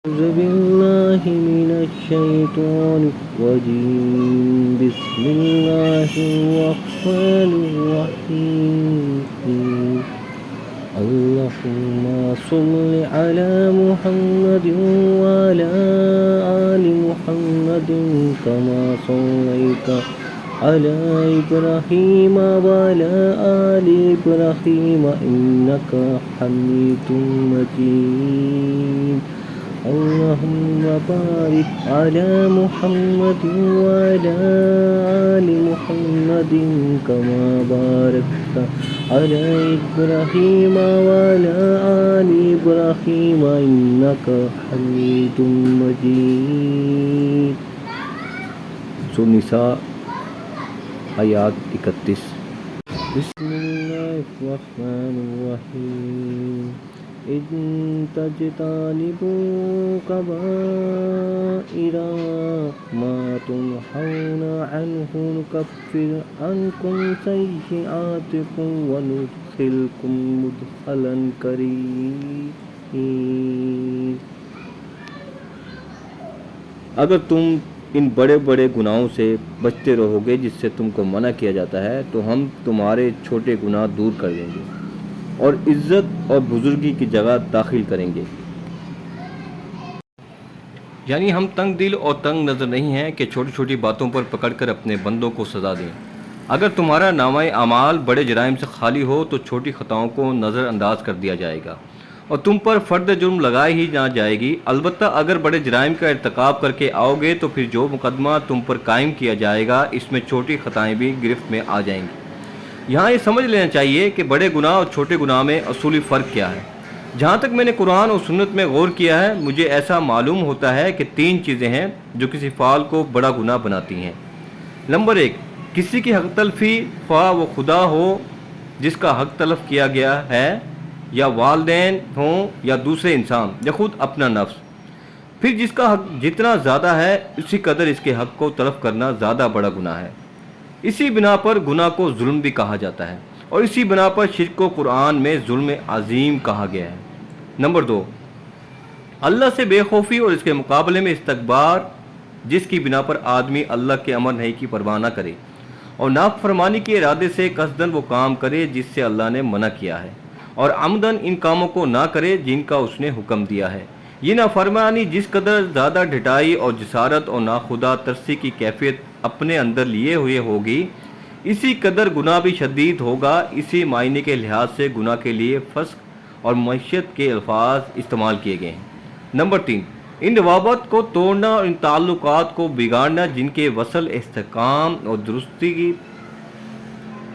أعوذ بالله من الشيطان الرجيم. بسم الله الرحمن الرحيم. اللهم صل على محمد وعلى آل محمد كما صليت على إبراهيم وعلى آل إبراهيم إنك حميد مجيد. اللهم بارك على محمد وعلى آل محمد كما باركت على إبراهيم وعلى آل إبراهيم إنك حميد مجيد. سورۃ النساء آیات 31. بسم اللہ الرحمن الرحیم. إن تجتنبوا كبائر ما تنهون عنه نكفر عنكم سيئاتكم وندخلكم مدخلا كريما. اگر تم ان بڑے بڑے گناہوں سے بچتے رہو گے جس سے تم کو منع کیا جاتا ہے تو ہم تمہارے چھوٹے گناہ دور کر دیں گے اور عزت اور بزرگی کی جگہ داخل کریں گے. یعنی ہم تنگ دل اور تنگ نظر نہیں ہیں کہ چھوٹی چھوٹی باتوں پر پکڑ کر اپنے بندوں کو سزا دیں. اگر تمہارا نامہ اعمال بڑے جرائم سے خالی ہو تو چھوٹی خطاؤں کو نظر انداز کر دیا جائے گا اور تم پر فرد جرم لگائی ہی نہ جائے گی. البتہ اگر بڑے جرائم کا ارتکاب کر کے آؤ گے تو پھر جو مقدمہ تم پر قائم کیا جائے گا اس میں چھوٹی خطائیں بھی گرفت میں آ جائیں گی. یہاں یہ سمجھ لینا چاہیے کہ بڑے گناہ اور چھوٹے گناہ میں اصولی فرق کیا ہے. جہاں تک میں نے قرآن اور سنت میں غور کیا ہے مجھے ایسا معلوم ہوتا ہے کہ 3 چیزیں ہیں جو کسی فعل کو بڑا گناہ بناتی ہیں. نمبر 1، کسی کی حق تلفی، خواہ وہ خدا ہو جس کا حق تلف کیا گیا ہے، یا والدین ہوں یا دوسرے انسان یا خود اپنا نفس. پھر جس کا حق جتنا زیادہ ہے اسی قدر اس کے حق کو تلف کرنا زیادہ بڑا گناہ ہے. اسی بنا پر گناہ کو ظلم بھی کہا جاتا ہے اور اسی بنا پر شرک کو قرآن میں ظلم عظیم کہا گیا ہے. نمبر 2، اللہ سے بے خوفی اور اس کے مقابلے میں استکبار، جس کی بنا پر آدمی اللہ کے امر نہیں کی پرواہ نہ کرے اور نافرمانی کے ارادے سے قصداً وہ کام کرے جس سے اللہ نے منع کیا ہے اور عمداً ان کاموں کو نہ کرے جن کا اس نے حکم دیا ہے. یہ نافرمانی جس قدر زیادہ ڈھٹائی اور جسارت اور ناخدا ترسی کی کیفیت اپنے اندر لیے ہوئے ہوگی اسی قدر گناہ بھی شدید ہوگا. اسی معنی کے لحاظ سے گناہ کے لیے فسق اور معیشت کے الفاظ استعمال کیے گئے ہیں. نمبر 3، ان روابط کو توڑنا اور ان تعلقات کو بگاڑنا جن کے وصل، استحکام اور درستی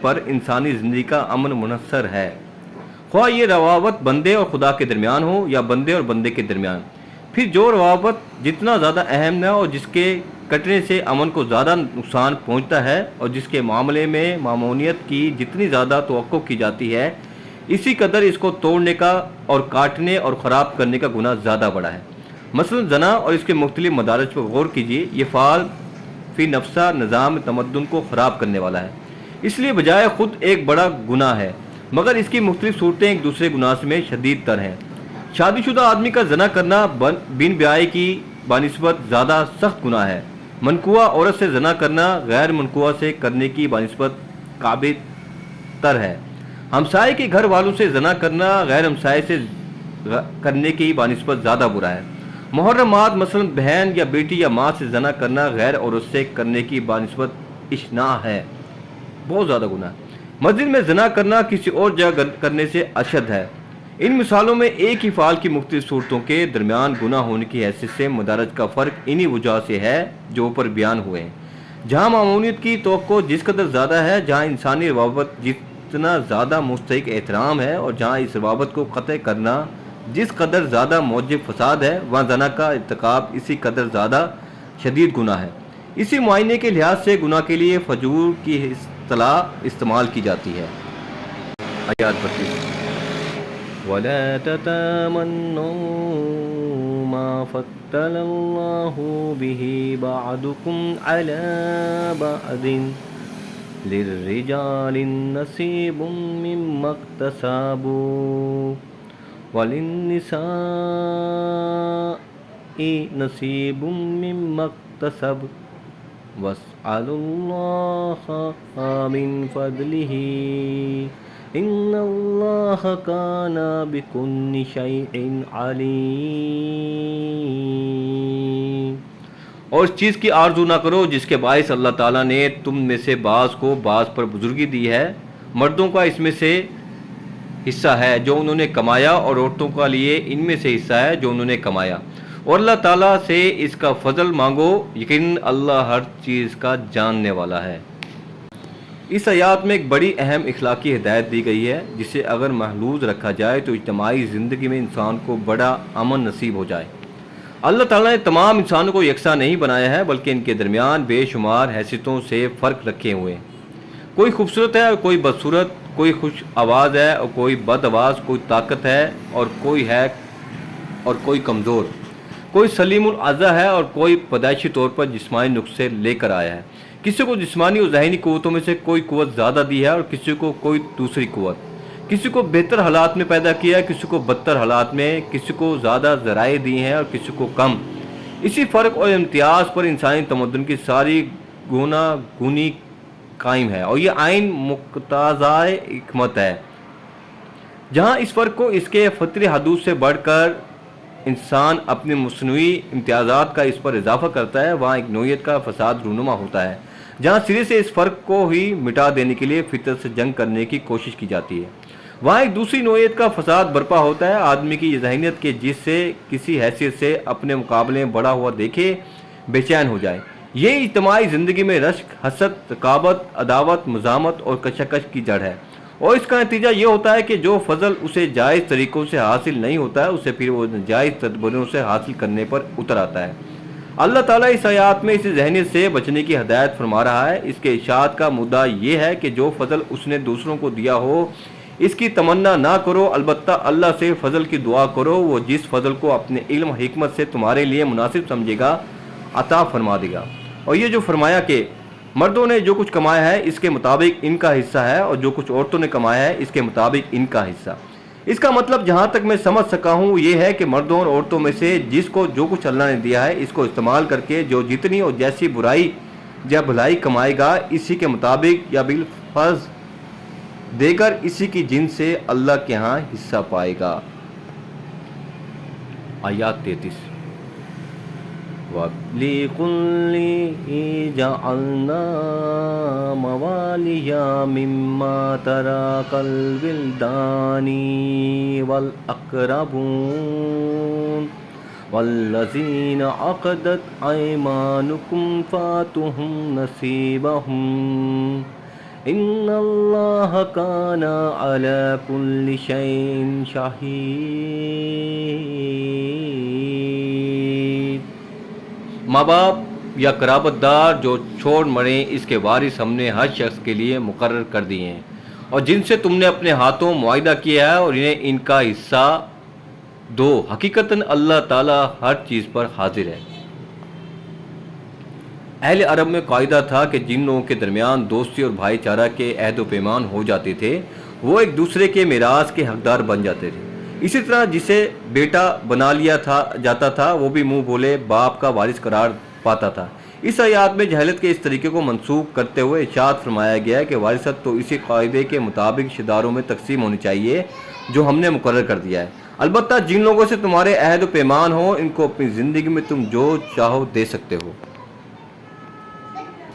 پر انسانی زندگی کا امن منحصر ہے، خواہ یہ روابط بندے اور خدا کے درمیان ہو یا بندے اور بندے کے درمیان. پھر جو روابط جتنا زیادہ اہم نہ ہو، جس کے کٹنے سے امن کو زیادہ نقصان پہنچتا ہے اور جس کے معاملے میں معمونیت کی جتنی زیادہ توقع کی جاتی ہے اسی قدر اس کو توڑنے کا اور کاٹنے اور خراب کرنے کا گناہ زیادہ بڑا ہے. مثلا زنا اور اس کے مختلف مدارج پر غور کیجیے. یہ فعل فی نفسہ نظام تمدن کو خراب کرنے والا ہے، اس لیے بجائے خود ایک بڑا گناہ ہے مگر اس کی مختلف صورتیں ایک دوسرے گناہ میں شدید تر ہیں. شادی شدہ آدمی کا زنا کرنا بن بیائی کی بنسبت زیادہ سخت گناہ ہے. منکوہ عورت سے زنا کرنا غیر منکوہ سے کرنے کی بنسبت قابل تر ہے. ہمسائے کے گھر والوں سے زنا کرنا غیر ہمسائے سے کرنے کی بنسبت زیادہ برا ہے. محرمات مثلا بہن یا بیٹی یا ماں سے زنا کرنا غیر عورت سے کرنے کی بنسبت اشناع ہے، بہت زیادہ گناہ ہے. مسجد میں زنا کرنا کسی اور جگہ کرنے سے اشد ہے. ان مثالوں میں ایک ہی فعل کی مختلف صورتوں کے درمیان گناہ ہونے کی حیثیت سے مدارج کا فرق انہی وجہ سے ہے جو اوپر بیان ہوئے ہیں. جہاں معمونیت کی توقع جس قدر زیادہ ہے، جہاں انسانی روابط جتنا زیادہ مستحق احترام ہے اور جہاں اس روابط کو قطع کرنا جس قدر زیادہ موجب فساد ہے، وہاں زنا کا ارتکاب اسی قدر زیادہ شدید گناہ ہے. اسی معائنے کے لحاظ سے گناہ کے لیے فجور کی اصطلاح استعمال کی جاتی ہے. آیات 32. وَلَا تَتَمَنَّوْا مَا فَضَّلَ اللَّهُ بِهِ بَعْضَكُمْ عَلَى بَعْضٍ لِلرِّجَالِ نَصِيبٌ مِّمَّا اكْتَسَبُوا وَلِلنِّسَاءِ نصیب مما اکتسب واسألوا اللہ من فضلہ ان اللہ کان بکل شیء علیم۔ اور اس چیز کی آرزو نہ کرو جس کے باعث اللہ تعالیٰ نے تم میں سے بعض کو بعض پر بزرگی دی ہے۔ مردوں کا اس میں سے حصہ ہے جو انہوں نے کمایا، اور عورتوں کا لیے ان میں سے حصہ ہے جو انہوں نے کمایا، اور اللہ تعالیٰ سے اس کا فضل مانگو، یقیناً اللہ ہر چیز کا جاننے والا ہے۔ اس آیات میں ایک بڑی اہم اخلاقی ہدایت دی گئی ہے جسے اگر محلوظ رکھا جائے تو اجتماعی زندگی میں انسان کو بڑا امن نصیب ہو جائے۔ اللہ تعالیٰ نے تمام انسانوں کو یکساں نہیں بنایا ہے بلکہ ان کے درمیان بے شمار حیثیتوں سے فرق رکھے ہوئے ہیں۔ کوئی خوبصورت ہے اور کوئی بدصورت، کوئی خوش آواز ہے اور کوئی بد آواز، کوئی طاقت ہے اور کوئی ہے اور کوئی کمزور، کوئی سلیم الاعضاء ہے اور کوئی پیدائشی طور پر جسمانی نقص سے لے کر آیا ہے۔ کسی کو جسمانی اور ذہنی قوتوں میں سے کوئی قوت زیادہ دی ہے اور کسی کو کوئی دوسری قوت، کسی کو بہتر حالات میں پیدا کیا ہے، کسی کو بدتر حالات میں، کسی کو زیادہ ذرائع دی ہیں اور کسی کو کم۔ اسی فرق اور امتیاز پر انسانی تمدن کی ساری گوناگونی قائم ہے، اور یہ آئین مقتضائے حکمت ہے۔ جہاں اس فرق کو اس کے فطری حدود سے بڑھ کر انسان اپنی مصنوعی امتیازات کا اس پر اضافہ کرتا ہے، وہاں ایک نوعیت کا فساد رونما ہوتا ہے۔ جہاں سرے سے اس فرق کو ہی مٹا دینے کے لیے فطرت سے جنگ کرنے کی کوشش کی جاتی ہے، وہاں ایک دوسری نوعیت کا فساد برپا ہوتا ہے۔ آدمی کی یہ ذہنیت کہ جس سے کسی حیثیت سے اپنے مقابلے میں بڑا ہوا دیکھے بے چین ہو جائے، یہ اجتماعی زندگی میں رشک، حسد، رقابت، عداوت، مزاحمت اور کشمکش کی جڑ ہے، اور اس کا نتیجہ یہ ہوتا ہے کہ جو فضل اسے جائز طریقوں سے حاصل نہیں ہوتا ہے اسے پھر وہ ناجائز تدبیروں سے حاصل کرنے پر اتر آتا ہے۔ اللہ تعالیٰ اس آیات میں اس ذہنیت سے بچنے کی ہدایت فرما رہا ہے۔ اس کے ارشاد کا مدعا یہ ہے کہ جو فضل اس نے دوسروں کو دیا ہو اس کی تمنا نہ کرو، البتہ اللہ سے فضل کی دعا کرو، وہ جس فضل کو اپنے علم حکمت سے تمہارے لیے مناسب سمجھے گا عطا فرما دے گا۔ اور یہ جو فرمایا کہ مردوں نے جو کچھ کمایا ہے اس کے مطابق ان کا حصہ ہے، اور جو کچھ عورتوں نے کمایا ہے اس کے مطابق ان کا حصہ، اس کا مطلب جہاں تک میں سمجھ سکا ہوں یہ ہے کہ مردوں اور عورتوں میں سے جس کو جو کچھ اللہ نے دیا ہے اس کو استعمال کر کے جو جتنی اور جیسی برائی یا بھلائی کمائے گا اسی کے مطابق یا بالفرض دے کر اسی کی جنس سے اللہ کے ہاں حصہ پائے گا۔ آیات 33۔ وَلِكُلٍّ جَعَلْنَا مَوَالِيَ مِمَّا تَرَكَ الْوِلْدَانُ وَالْأَقْرَبُونَ وَالَّذِينَ عَقَدَتْ أَيْمَانُكُمْ فَآتُوهُمْ نَصِيبَهُمْ إِنَّ اللَّهَ كَانَ عَلَى كُلِّ شَيْءٍ شَهِيدًا۔ ماں باپ یا قرابت دار جو چھوڑ مریں اس کے وارث ہم نے ہر شخص کے لیے مقرر کر دیے ہیں، اور جن سے تم نے اپنے ہاتھوں معاہدہ کیا ہے، اور انہیں ان کا حصہ دو، حقیقتاً اللہ تعالیٰ ہر چیز پر حاضر ہے۔ اہل عرب میں قاعدہ تھا کہ جن لوگوں کے درمیان دوستی اور بھائی چارہ کے عہد و پیمان ہو جاتے تھے وہ ایک دوسرے کے میراث کے حقدار بن جاتے تھے۔ اسی طرح جسے بیٹا بنا لیا جاتا تھا وہ بھی منہ بولے باپ کا وارث قرار پاتا تھا۔ اس آیات میں جہالت کے اس طریقے کو منسوخ کرتے ہوئے ارشاد فرمایا گیا ہے کہ وارثت تو اسی قاعدے کے مطابق شداروں میں تقسیم ہونی چاہیے جو ہم نے مقرر کر دیا ہے، البتہ جن لوگوں سے تمہارے عہد و پیمان ہو ان کو اپنی زندگی میں تم جو چاہو دے سکتے ہو۔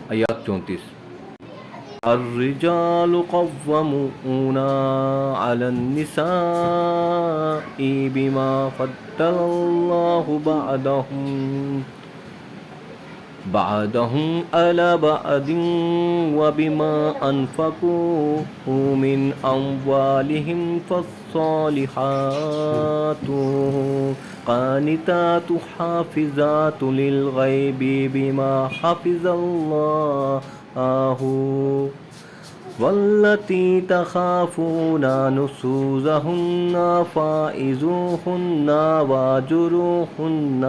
آیات 34۔ الرجال قوامون علی النساء بما فضل اللہ بعضهم على بعض وبما انفقوا من اموالهم فالصالحات قانتات حافظات للغیب بما حفظ اللہ واللتی تخافون نشوزهن فعظوهن واهجروهن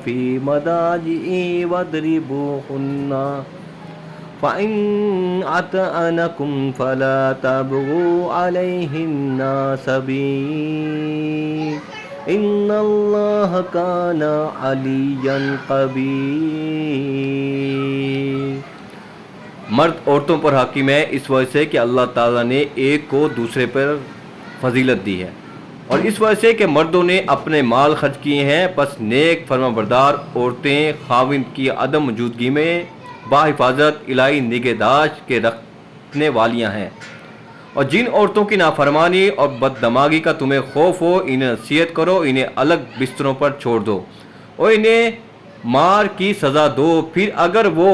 في المضاجع واضربوهن فإن أطعنكم فلا تبغوا عليهن سبيلا ان اللہ کان علیا کبیر۔ مرد عورتوں پر حاکم ہے اس وجہ سے کہ اللہ تعالیٰ نے ایک کو دوسرے پر فضیلت دی ہے، اور اس وجہ سے کہ مردوں نے اپنے مال خرچ کیے ہیں، پس نیک فرما بردار عورتیں خاوند کی عدم موجودگی میں باحفاظت الہی نگہداشت کے رکھنے والیاں ہیں۔ اور جن عورتوں کی نافرمانی اور بد دماغی کا تمہیں خوف ہو، انہیں نصیحت کرو، انہیں الگ بستروں پر چھوڑ دو اور انہیں مار کی سزا دو، پھر اگر وہ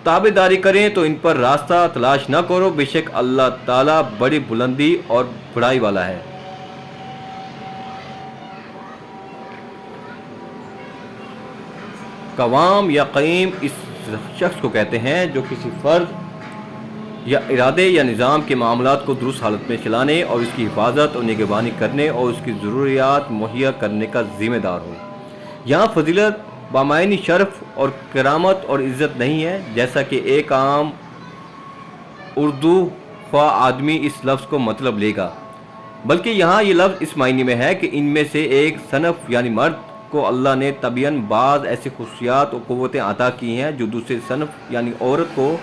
تابع داری کریں تو ان پر راستہ تلاش نہ کرو، بے شک اللہ تعالیٰ بڑی بلندی اور بڑائی والا ہے۔ قوام یا قیم اس شخص کو کہتے ہیں جو کسی فرد یا ارادے یا نظام کے معاملات کو درست حالت میں چلانے اور اس کی حفاظت اور نگہبانی کرنے اور اس کی ضروریات مہیا کرنے کا ذمہ دار ہو۔ یہاں فضیلت بامعنی شرف اور کرامت اور عزت نہیں ہے، جیسا کہ ایک عام اردو خواہ آدمی اس لفظ کو مطلب لے گا، بلکہ یہاں یہ لفظ اس معنی میں ہے کہ ان میں سے ایک صنف یعنی مرد کو اللہ نے طبعاً بعض ایسی خصوصیات اور قوتیں عطا کی ہیں جو دوسرے صنف یعنی عورت کو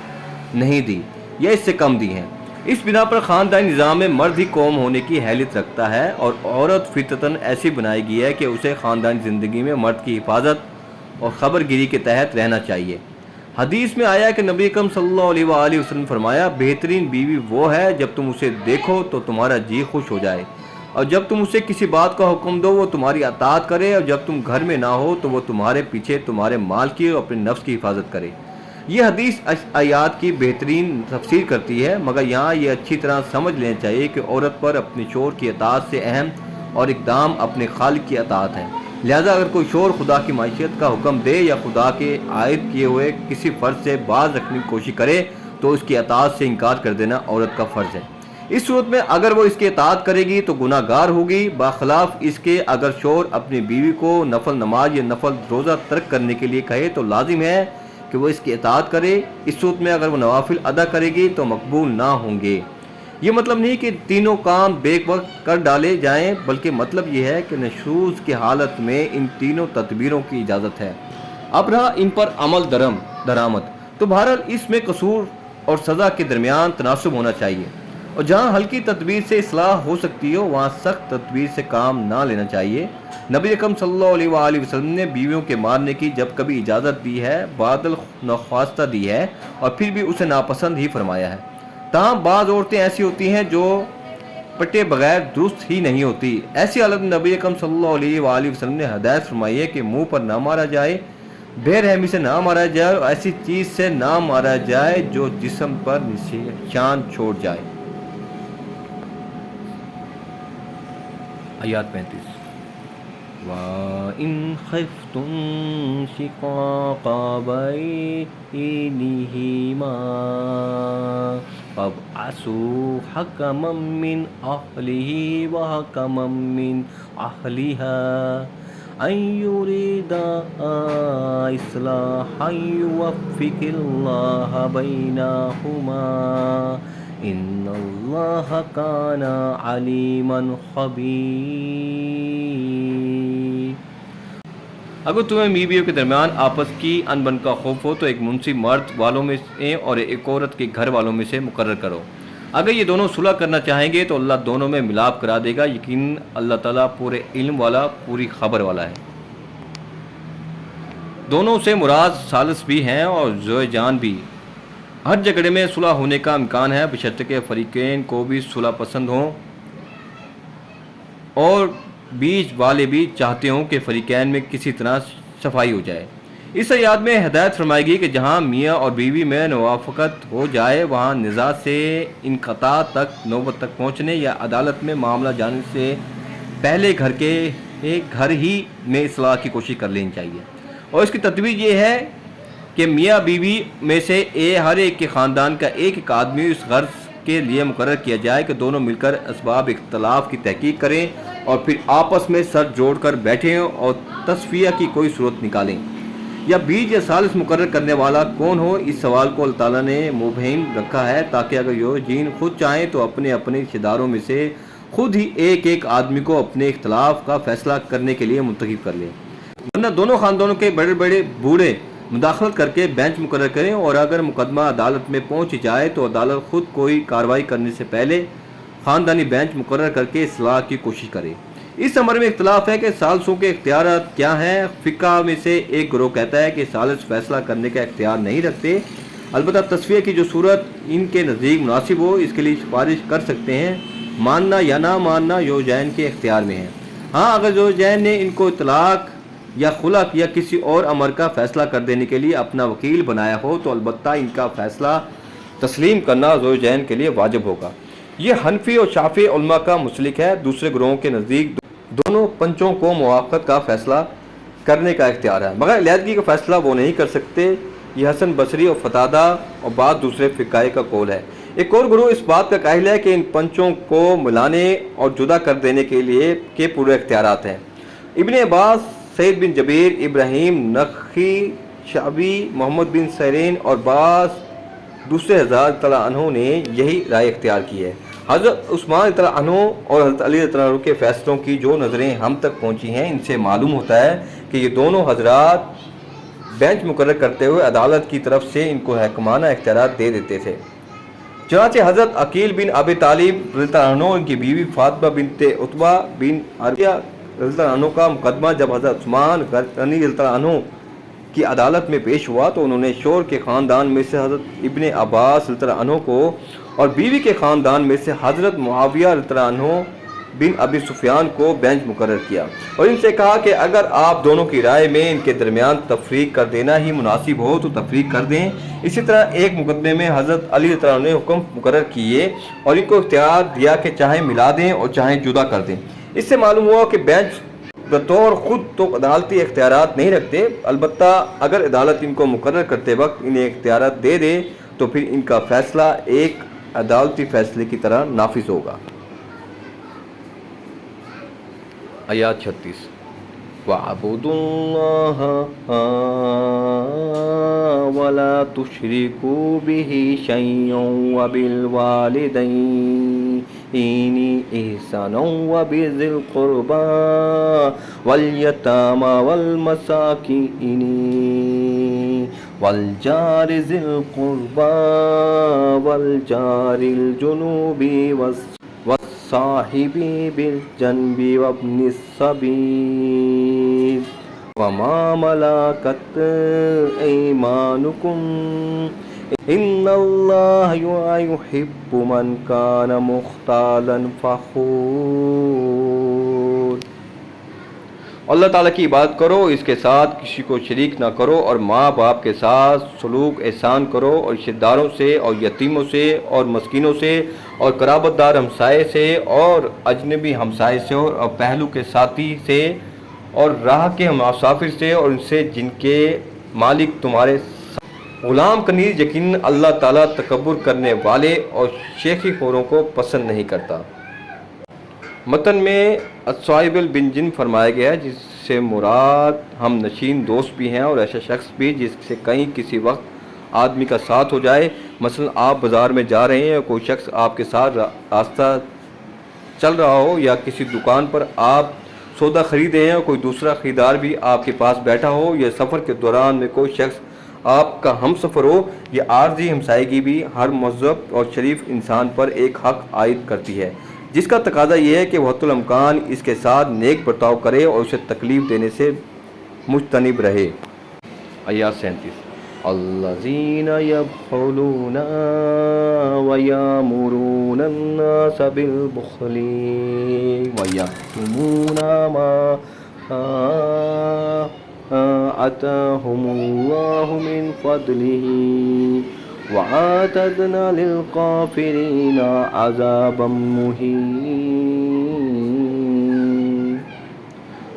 نہیں دی یا اس سے کم دی ہیں۔ اس بنا پر خاندانی نظام میں مرد ہی قوم ہونے کی حیثیت رکھتا ہے، اور عورت فطرتاً ایسی بنائی گئی ہے کہ اسے خاندانی زندگی میں مرد کی حفاظت اور خبر گیری کے تحت رہنا چاہیے۔ حدیث میں آیا کہ نبی اکرم صلی اللہ علیہ وآلہ وسلم فرمایا، بہترین بیوی وہ ہے جب تم اسے دیکھو تو تمہارا جی خوش ہو جائے، اور جب تم اسے کسی بات کا حکم دو وہ تمہاری اطاعت کرے، اور جب تم گھر میں نہ ہو تو وہ تمہارے پیچھے تمہارے مال کی اور اپنے نفس کی حفاظت کرے۔ یہ حدیث آیات کی بہترین تفسیر کرتی ہے، مگر یہاں یہ اچھی طرح سمجھ لینا چاہیے کہ عورت پر اپنے شوہر کی اطاعت سے اہم اور اقدام اپنے خالق کی اطاعت ہے۔ لہذا اگر کوئی شوہر خدا کی معیشت کا حکم دے یا خدا کے عائد کیے ہوئے کسی فرض سے باز رکھنے کی کوشش کرے تو اس کی اطاعت سے انکار کر دینا عورت کا فرض ہے۔ اس صورت میں اگر وہ اس کی اطاعت کرے گی تو گناہ گار ہوگی، برخلاف اس کے اگر شوہر اپنی بیوی کو نفل نماز یا نفل روزہ ترک کرنے کے لیے کہے تو لازم ہے کہ وہ اس کی اطاعت کرے۔ اس صورت میں اگر وہ نوافل ادا کرے گی تو مقبول نہ ہوں گے۔ یہ مطلب نہیں کہ تینوں کام بیک وقت کر ڈالے جائیں، بلکہ مطلب یہ ہے کہ نشوز کی حالت میں ان تینوں تدبیروں کی اجازت ہے۔ اب رہا ان پر عمل درآمد، تو بہرحال اس میں قصور اور سزا کے درمیان تناسب ہونا چاہیے، اور جہاں ہلکی تدبیر سے اصلاح ہو سکتی ہو وہاں سخت تدبیر سے کام نہ لینا چاہیے۔ نبی اکرم صلی اللہ علیہ وآلہ وسلم نے بیویوں کے مارنے کی جب کبھی اجازت دی ہے، بادل نخواستہ دی ہے، اور پھر بھی اسے ناپسند ہی فرمایا ہے۔ تاہم بعض عورتیں ایسی ہوتی ہیں جو پٹے بغیر درست ہی نہیں ہوتی، ایسی حالت میں نبی اکرم صلی اللہ علیہ وآلہ وسلم نے ہدایت فرمائی ہے کہ منہ پر نہ مارا جائے، بے رحمی سے نہ مارا جائے، اور ایسی چیز سے نہ مارا جائے جو جسم پر نشان چھوڑ جائے۔ آیات 35۔ وَإِنْ خِفْتُمْ شِقَاقَ بَيْنِهِمَا فَابْعَثُوا حَكَمًا مِّنْ أَهْلِهِ وَحَكَمًا مِّنْ أَهْلِهَا أَنْ يُرِيدَا إِصْلَاحًا يُوَفِّقِ اللَّهُ بَيْنَهُمَا ان اللہ کان علیما خبیر۔ اگر تمہیں میاں بیوی کے درمیان آپس کی انبن کا خوف ہو تو ایک منصف مرد والوں میں سے اور ایک عورت کے گھر والوں میں سے مقرر کرو۔ اگر یہ دونوں صلح کرنا چاہیں گے تو اللہ دونوں میں ملاپ کرا دے گا، یقیناً اللہ تعالیٰ پورے علم والا، پوری خبر والا ہے۔ دونوں سے مراد ثالث بھی ہیں اور زوج جان بھی۔ ہر جھگڑے میں صلح ہونے کا امکان ہے بشرط کہ فریقین کو بھی صلح پسند ہوں اور بیچ والے بھی چاہتے ہوں کہ فریقین میں کسی طرح صفائی ہو جائے۔ اس آیات میں ہدایت فرمائے گی کہ جہاں میاں اور بیوی میں موافقت ہو جائے وہاں نزاع سے انقطاع تک نوبت تک پہنچنے یا عدالت میں معاملہ جانے سے پہلے گھر ہی میں اصلاح کی کوشش کر لینی چاہیے، اور اس کی تدبیر یہ ہے کہ میاں بیوی میں سے ہر ایک کے خاندان کا ایک آدمی اس غرض کے لیے مقرر کیا جائے کہ دونوں مل کر اسباب اختلاف کی تحقیق کریں اور پھر آپس میں سر جوڑ کر بیٹھیں اور تصفیہ کی کوئی صورت نکالیں۔ یا بیچ یا ثالث مقرر کرنے والا کون ہو، اس سوال کو اللہ تعالیٰ نے مبہم رکھا ہے تاکہ اگر یوجین خود چاہیں تو اپنے رشتہ داروں میں سے خود ہی ایک ایک آدمی کو اپنے اختلاف کا فیصلہ کرنے کے لیے منتخب کر لیں، ورنہ دونوں خاندانوں کے بڑے بڑے بوڑھے مداخلت کر کے بینچ مقرر کریں، اور اگر مقدمہ عدالت میں پہنچ جائے تو عدالت خود کوئی کارروائی کرنے سے پہلے خاندانی بینچ مقرر کر کے اصلاح کی کوشش کرے۔ اس امر میں اختلاف ہے کہ ثالثوں کے اختیارات کیا ہیں۔ فقہ میں سے ایک گروہ کہتا ہے کہ ثالث فیصلہ کرنے کا اختیار نہیں رکھتے، البتہ تصفیہ کی جو صورت ان کے نزدیک مناسب ہو اس کے لیے سفارش کر سکتے ہیں۔ ماننا یا نہ ماننا زوجین کے اختیار میں ہے۔ ہاں، اگر زوجین نے ان کو طلاق یا خلع یا کسی اور امر کا فیصلہ کر دینے کے لیے اپنا وکیل بنایا ہو تو البتہ ان کا فیصلہ تسلیم کرنا زوجین کے لیے واجب ہوگا۔ یہ حنفی اور شافعی علماء کا مسلک ہے۔ دوسرے گروہوں کے نزدیک دونوں پنچوں کو موافقت کا فیصلہ کرنے کا اختیار ہے، مگر علیحدگی کا فیصلہ وہ نہیں کر سکتے۔ یہ حسن بصری اور قتادہ اور بعض دوسرے فقہاء کا قول ہے۔ ایک اور گروہ اس بات کا قائل ہے کہ ان پنچوں کو ملانے اور جدا کر دینے کے لیے کے پورے اختیارات ہیں۔ ابن عباس، سعید بن جبیر، ابراہیم نخعی، شعبی، محمد بن سیرین اور بعض دوسرے حضرات تعالیٰ عنہ نے یہی رائے اختیار کی ہے۔ حضرت عثمان تعالیٰ عنہ اور حضرت علی تعالیٰ عنہ کے فیصلوں کی جو نظریں ہم تک پہنچی ہیں ان سے معلوم ہوتا ہے کہ یہ دونوں حضرات بینچ مقرر کرتے ہوئے عدالت کی طرف سے ان کو حکمانہ اختیارات دے دیتے تھے۔ چنانچہ حضرت عقیل بن ابی طالب رضی اللہ عنہ، ان کی بیوی فاطمہ بنت عتبہ بن عربیہ رضی اللہ عنہ کا مقدمہ جب حضرت عثمان غنی رضی اللہ عنہ کی عدالت میں پیش ہوا تو انہوں نے شوہر کے خاندان میں سے حضرت ابن عباس رضی اللہ عنہ کو اور بیوی کے خاندان میں سے حضرت معاویہ رضی اللہ عنہ بن ابی سفیان کو بینچ مقرر کیا اور ان سے کہا کہ اگر آپ دونوں کی رائے میں ان کے درمیان تفریق کر دینا ہی مناسب ہو تو تفریق کر دیں۔ اسی طرح ایک مقدمے میں حضرت علی رضی اللہ عنہ نے حکم مقرر کیے اور ان کو اختیار دیا کہ چاہے ملا دیں اور چاہے جدا کر دیں۔ اس سے معلوم ہوا کہ بینچ بطور خود تو عدالتی اختیارات نہیں رکھتے، البتہ اگر عدالت ان کو مقرر کرتے وقت انہیں اختیارات دے دے تو پھر ان کا فیصلہ ایک عدالتی فیصلے کی طرح نافذ ہوگا۔ آیات 36 وَاعْبُدُوا اللَّهَ وَلَا تُشْرِكُوا بِهِ شَيْئًا وَبِالْوَالِدَيْنِ إِحْسَانًا وَبِذِي الْقُرْبَى وَالْيَتَامَى وَالْمَسَاكِينِ وَالْجَارِ ذِي الْقُرْبَى وَالْجَارِ الْجُنُوبِ والصاحب بالجنب وابن السبيل وما ملكت أيمانكم إن الله يحب من كان مختالا فخور۔ اللہ تعالیٰ کی عبادت کرو، اس کے ساتھ کسی کو شریک نہ کرو، اور ماں باپ کے ساتھ سلوک احسان کرو، اور رشتہ داروں سے اور یتیموں سے اور مسکینوں سے اور قرابت دار ہمسائے سے اور اجنبی ہمسائے سے اور پہلو کے ساتھی سے اور راہ کے مسافر سے اور ان سے جن کے مالک تمہارے غلام کنیز۔ یقیناً اللہ تعالیٰ تکبر کرنے والے اور شیخی خوروں کو پسند نہیں کرتا۔ متن میں الصائب بن جن فرمایا گیا ہے، جس سے مراد ہم نشین دوست بھی ہیں اور ایسا شخص بھی جس سے کہیں کسی وقت آدمی کا ساتھ ہو جائے۔ مثلا آپ بازار میں جا رہے ہیں اور کوئی شخص آپ کے ساتھ راستہ چل رہا ہو، یا کسی دکان پر آپ سودا خریدے ہیں اور کوئی دوسرا خریدار بھی آپ کے پاس بیٹھا ہو، یا سفر کے دوران میں کوئی شخص آپ کا ہم سفر ہو۔ یہ عارضی ہمسائیگی بھی ہر مہذب اور شریف انسان پر ایک حق عائد کرتی ہے، جس کا تقاضا یہ ہے کہ وہ حتی الامکان اس کے ساتھ نیک برتاؤ کرے اور اسے تکلیف دینے سے مجتنب رہے۔ آیات 37 الذین یبخلون ویامرون الناس بالبخل ویکتمون ما آتاهم اللہ من فضلہ وَأَعْتَدْنَا لِلْكَافِرِينَ عَذَابًا مُّهِينًا۔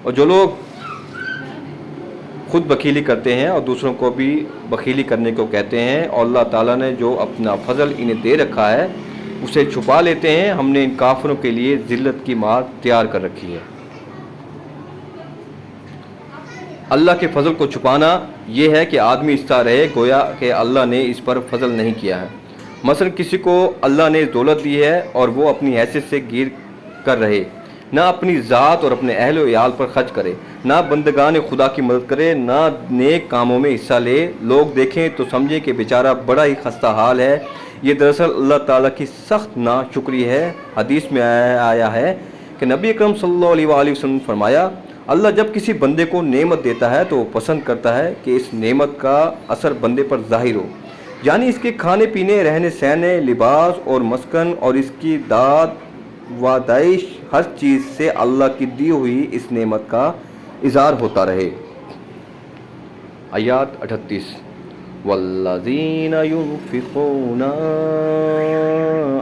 اور جو لوگ خود بخیلی کرتے ہیں اور دوسروں کو بھی بخیلی کرنے کو کہتے ہیں، اور اللہ تعالیٰ نے جو اپنا فضل انہیں دے رکھا ہے اسے چھپا لیتے ہیں، ہم نے ان کافروں کے لیے ذلت کی مار تیار کر رکھی ہے۔ اللہ کے فضل کو چھپانا یہ ہے کہ آدمی اس طرح رہے گویا کہ اللہ نے اس پر فضل نہیں کیا ہے۔ مثلا کسی کو اللہ نے دولت دی ہے اور وہ اپنی حیثیت سے کر رہے، نہ اپنی ذات اور اپنے اہل و عیال پر خرچ کرے، نہ بندگان خدا کی مدد کرے، نہ نیک کاموں میں حصہ لے، لوگ دیکھیں تو سمجھے کہ بیچارہ بڑا ہی خستہ حال ہے۔ یہ دراصل اللہ تعالیٰ کی سخت ناشکری ہے۔ حدیث میں آیا ہے کہ نبی اکرم صلی اللہ علیہ وآلہ وسلم نے فرمایا، اللہ جب کسی بندے کو نعمت دیتا ہے تو وہ پسند کرتا ہے کہ اس نعمت کا اثر بندے پر ظاہر ہو، یعنی اس کے کھانے پینے، رہنے سہنے، لباس اور مسکن، اور اس کی داد و دعش، ہر چیز سے اللہ کی دی ہوئی اس نعمت کا اظہار ہوتا رہے۔ آیات 38 والذین ينفقون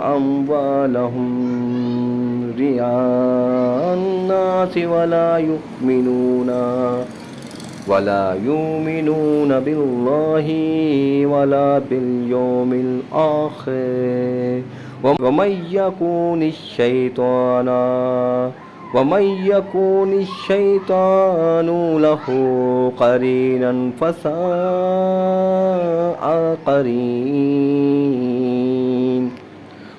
اموالهم رئاء الناس ولا يؤمنون بالله ولا باليوم الآخر ومن يكون الشيطان له قرينا فساء قرين۔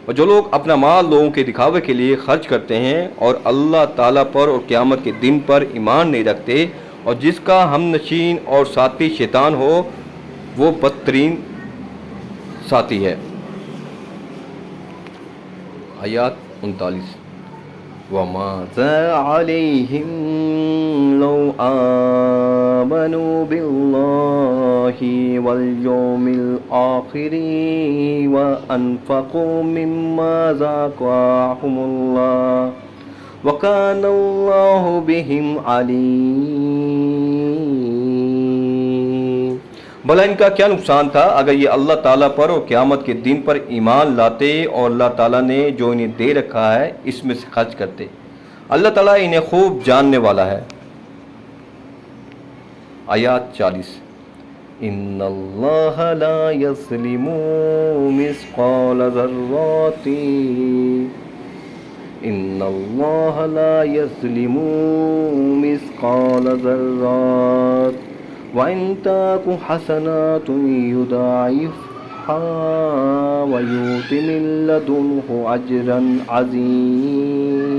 اور جو لوگ اپنا مال لوگوں کے دکھاوے کے لیے خرچ کرتے ہیں اور اللہ تعالیٰ پر اور قیامت کے دن پر ایمان نہیں رکھتے، اور جس کا ہم نشین اور ساتھی شیطان ہو، وہ بدترین ساتھی ہے۔ آیات 39 وَمَاذَا عَلَيْهِمْ لَوْ آمَنُوا بِاللَّهِ وَالْيَوْمِ الْآخِرِ وَأَنفَقُوا مِمَّا رَزَقَهُمُ اللَّهُ وَكَانَ اللَّهُ بِهِمْ عَلِيمٌ۔ بھلا ان کا کیا نقصان تھا اگر یہ اللہ تعالیٰ پر اور قیامت کے دن پر ایمان لاتے اور اللہ تعالیٰ نے جو انہیں دے رکھا ہے اس میں سے خرچ کرتے۔ اللہ تعالیٰ انہیں خوب جاننے والا ہے۔ آیات 40 ان اللہ لا یظلم مثقال ذرات ان اللہ لا یظلم مثقال ذرات وَإِن تَكُ حَسَنَاتٌ يُضَاعِفْهَا وَيُؤْتِ مِن لَّدُنْهُ أَجْرًا عَظِيمًا۔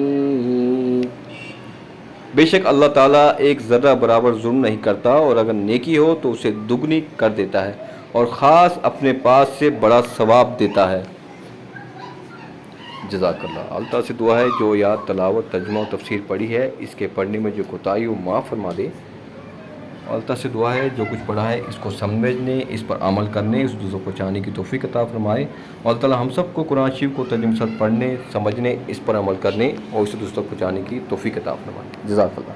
بے شک اللہ تعالیٰ ایک ذرہ برابر ظلم نہیں کرتا، اور اگر نیکی ہو تو اسے دگنی کر دیتا ہے، اور خاص اپنے پاس سے بڑا ثواب دیتا ہے۔ جزاک اللہ۔ اللہ تعالیٰ سے دعا ہے جو یاد تلاوت، ترجمہ و تفسیر پڑھی ہے، اس کے پڑھنے میں جو کوتاہی ہو معاف فرما دے۔ اللہ تعالیٰ سے دعا ہے جو کچھ پڑھا ہے اس کو سمجھنے، اس پر عمل کرنے، اس دوسروں کو چاہنے کی توفیق عطا فرمائے۔ اور اللہ تعالیٰ ہم سب کو قرآن شریف کو ترجمہ سے پڑھنے، سمجھنے، اس پر عمل کرنے اور اسے دوسروں کو چاہنے کی توفیق عطا فرمائے۔ جزاک اللہ۔